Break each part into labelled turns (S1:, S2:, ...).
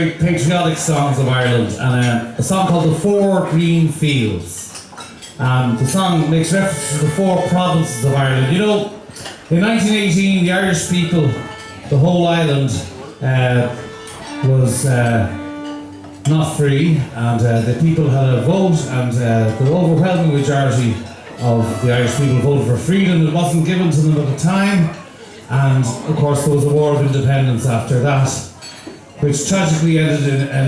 S1: great patriotic songs of Ireland, and a song called The Four Green Fields. The song makes reference to the four provinces of Ireland. You know, in 1918, the Irish people, the whole island, was not free, and the people had a vote, and the overwhelming majority of the Irish people voted for freedom. It wasn't given to them at the time, and of course there was a war of independence after that, which tragically ended in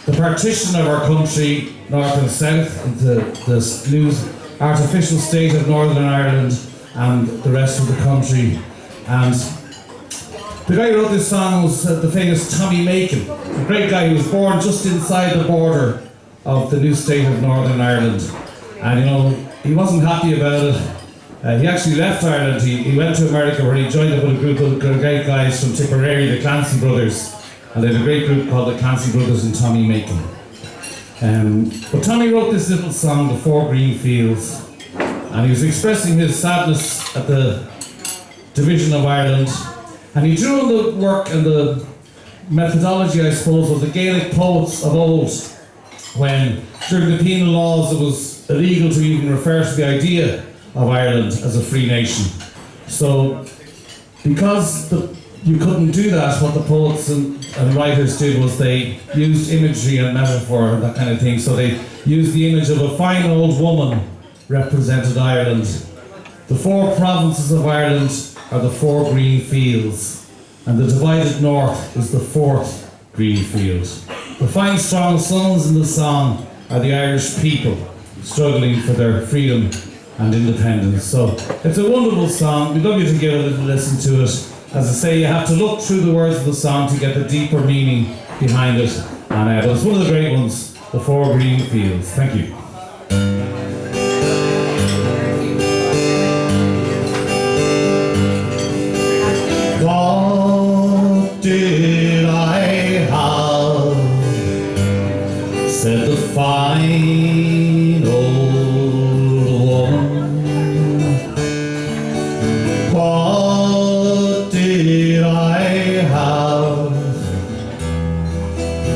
S1: the partition of our country, north and south, into this new artificial state of Northern Ireland and the rest of the country. And the guy who wrote this song was the famous Tommy Macon, a great guy who was born just inside the border of the new state of Northern Ireland. And you know, he wasn't happy about it. He actually left Ireland. He went to America, where he joined up with a group of great guys from Tipperary, the Clancy Brothers. And they had a great group called the Clancy Brothers and Tommy Macon. But Tommy wrote this little song, The Four Green Fields, and he was expressing his sadness at the division of Ireland. And he drew on the work and the methodology, I suppose, of the Gaelic poets of old, when during the penal laws it was illegal to even refer to the idea of Ireland as a free nation. So, because you couldn't do that, what the poets and writers did was they used imagery and metaphor and that kind of thing. So they used the image of a fine old woman represented Ireland. The four provinces of Ireland are the four green fields, and the divided north is the fourth green field. The fine strong sons in the song are the Irish people struggling for their freedom and independence. So it's a wonderful song. We'd love you to give a little listen to it. As I say, you have to look through the words of the song to get the deeper meaning behind it. And it's one of the great ones, The Four Green Fields. Thank you. What did I have? Said the fine old woman. What did I have?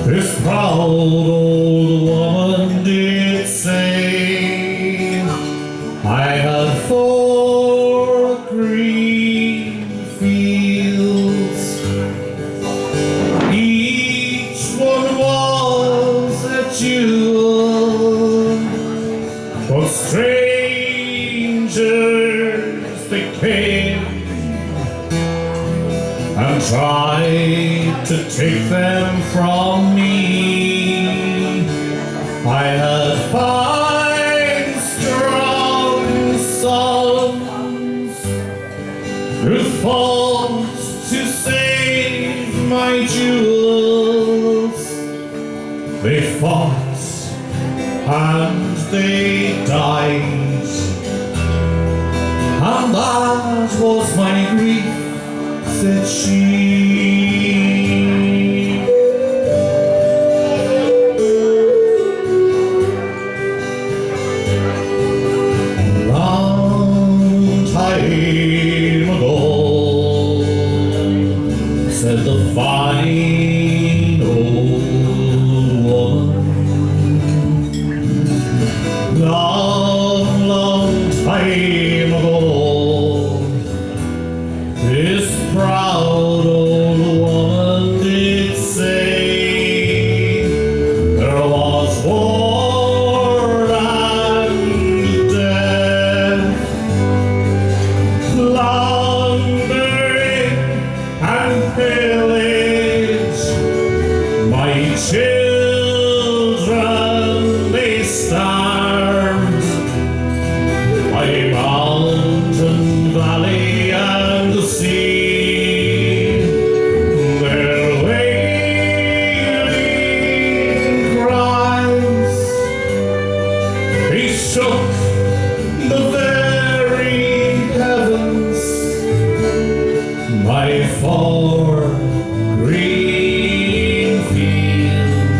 S1: This proud old woman did say I had four green fields. Each one was a jewel, but strangers they came and tried to take them from me. I had five strong sons who fought to save my jewels. They fought and they died, and that was my grief, said she. A long time ago, said the fine old woman. Long, long time ago, this proud old woman did say there was war and death, plundering and pillage. My children they starved by mountain, valley, and the sea. Their wailing cries, they shook the very heavens. My four green fields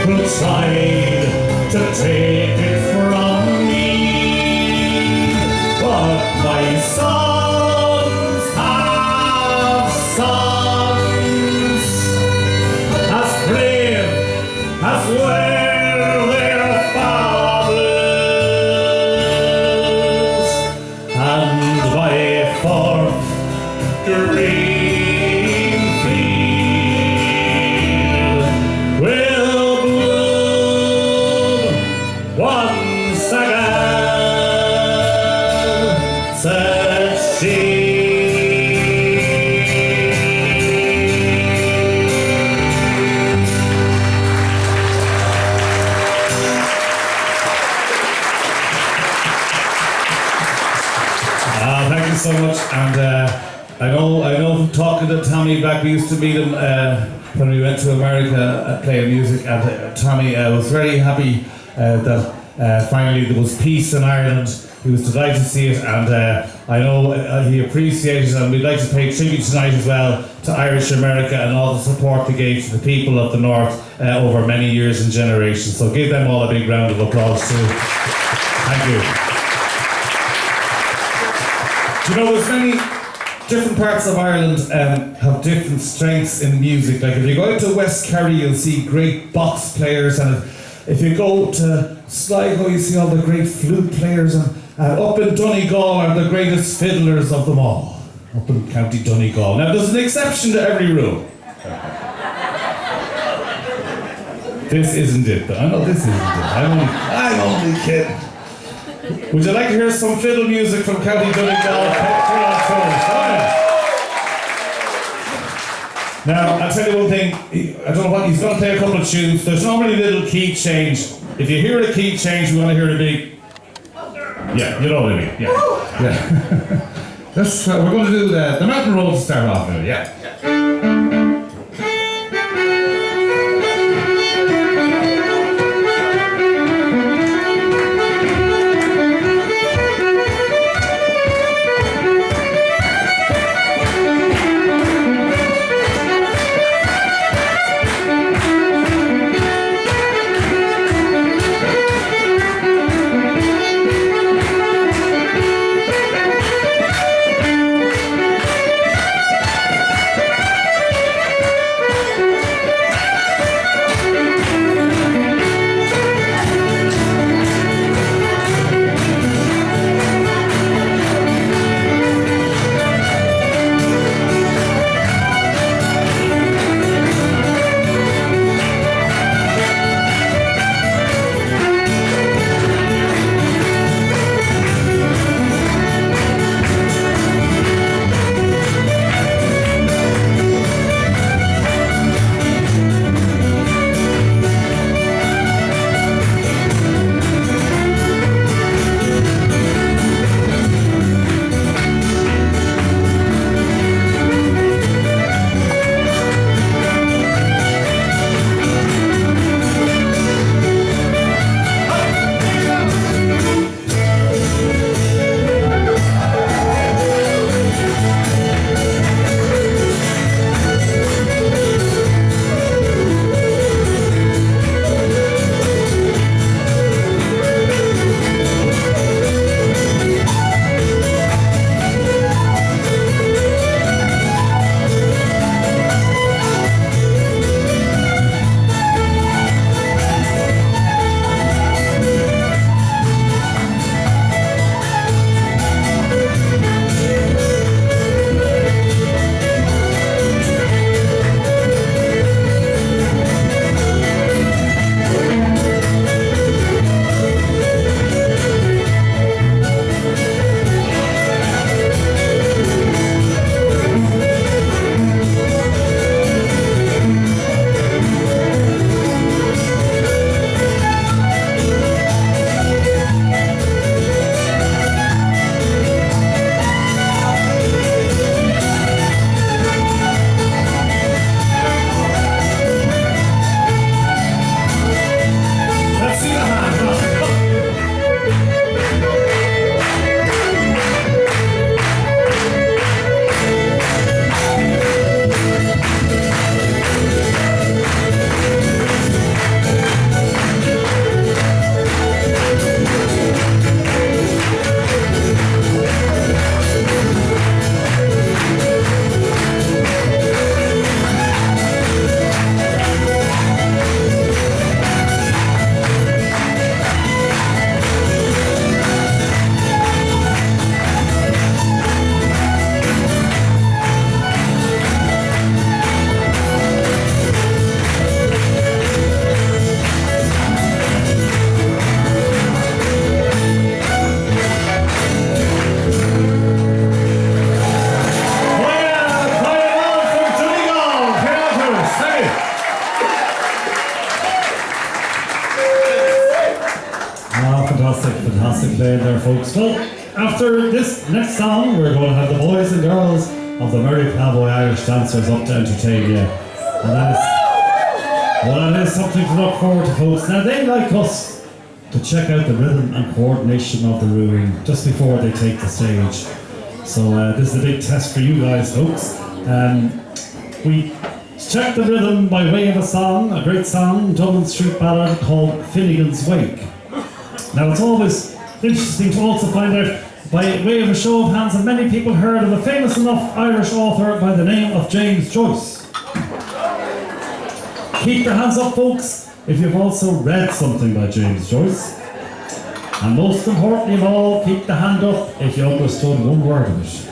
S1: who tried to take it from me, but my sons have sons as brave as were their fathers, and by forth green field will bloom once again, said she. Thank you so much, and I know from talking to Tommy back, we used to meet him when we went to America playing music, and Tommy was very happy that finally there was peace in Ireland. He was delighted to see it, and I know he appreciates it, and we'd like to pay tribute tonight as well to Irish America and all the support they gave to the people of the North over many years and generations. So give them all a big round of applause too. Thank you. You know, there's many different parts of Ireland have different strengths in music. Like if you go out to West Kerry, you'll see great box players, and if you go to Sligo, you see all the great flute players, and up in Donegal are the greatest fiddlers of them all, up in County Donegal. Now there's an exception to every rule. This isn't it, but I know this isn't it. I'm only kidding. Would you like to hear some fiddle music from County Donegal? Now, I'll tell you one thing, I don't know what, he's going to play a couple of tunes. There's normally a little key change. If you hear a key change, we want to hear a big... Yeah, you know what I mean, yeah. We're going to do the Mountain Road to start off now, yeah.
S2: fantastic play there, folks. Well, after this next song, we're going to have the boys and girls of the Merry Ploughboy Irish Dancers up to entertain you. And that is something to look forward to, folks. Now, they like us to check out the rhythm and coordination of the room just before they take the stage. So this is a big test for you guys, folks. We check the rhythm by way of a song, a great song, Dublin Street ballad called Finnegan's Wake. Now, it's always interesting to also find out, by way of a show of hands, have many people heard of a famous enough Irish author by the name of James Joyce? Keep your hands up, folks, if you've also read something by James Joyce. And most importantly of all, keep the hand up if you understood one word of it.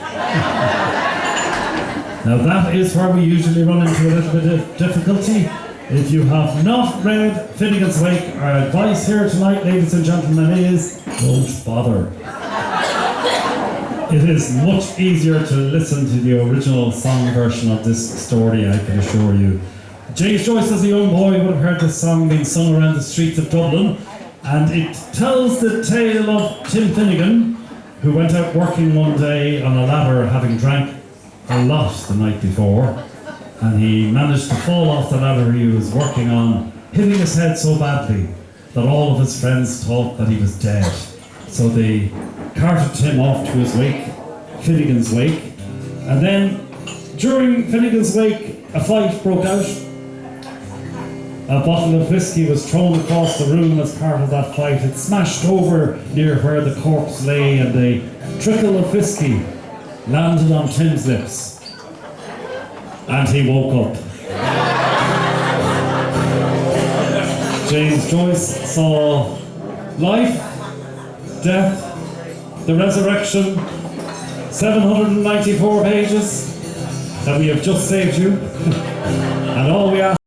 S2: Now that is where we usually run into a little bit of difficulty. If you have not read Finnegan's Wake, our advice here tonight, ladies and gentlemen, is don't bother. It is much easier to listen to the original song version of this story, I can assure you. James Joyce, as a young boy, would have heard this song being sung around the streets of Dublin, and it tells the tale of Tim Finnegan, who went out working one day on a ladder having drank a lot the night before, and he managed to fall off the ladder he was working on, hitting his head so badly that all of his friends thought that he was dead. So they carted him off to his wake, Finnegan's Wake, and then during Finnegan's Wake a fight broke out. A bottle of whiskey was thrown across the room as part of that fight. It smashed over near where the corpse lay, and a trickle of whiskey landed on Tim's lips. And he woke up. James Joyce saw life, death, the resurrection, 794 pages that we have just saved you. And all we ask